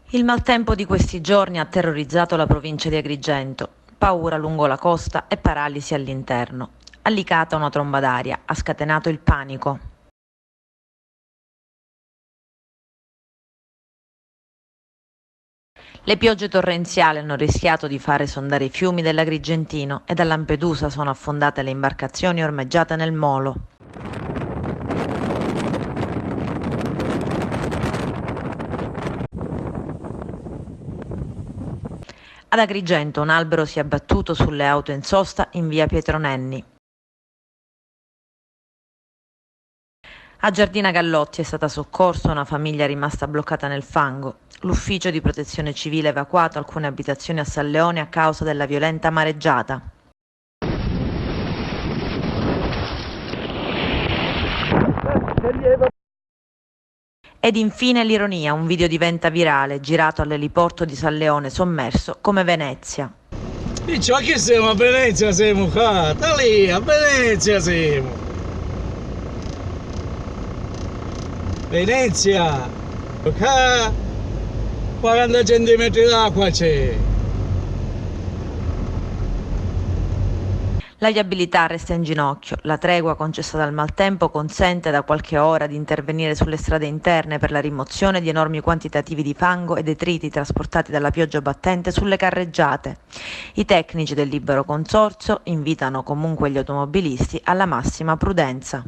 Il maltempo di questi giorni ha terrorizzato la provincia di Agrigento. Paura lungo la costa e paralisi all'interno. A Licata una tromba d'aria ha scatenato il panico. Le piogge torrenziali hanno rischiato di fare esondare i fiumi dell'Agrigentino e da Lampedusa sono affondate le imbarcazioni ormeggiate nel molo. Ad Agrigento un albero si è abbattuto sulle auto in sosta in via Pietro Nenni. A Giardina Gallotti è stata soccorsa una famiglia rimasta bloccata nel fango. L'ufficio di protezione civile ha evacuato alcune abitazioni a San Leone a causa della violenta mareggiata. Ed infine l'ironia, un video diventa virale, girato all'eliporto di San Leone sommerso come Venezia. Dice, ma che siamo a Venezia siamo qua? Da lì, a Venezia siamo. Venezia, qua 40 centimetri d'acqua c'è. La viabilità resta in ginocchio. La tregua concessa dal maltempo consente da qualche ora di intervenire sulle strade interne per la rimozione di enormi quantitativi di fango e detriti trasportati dalla pioggia battente sulle carreggiate. I tecnici del libero consorzio invitano comunque gli automobilisti alla massima prudenza.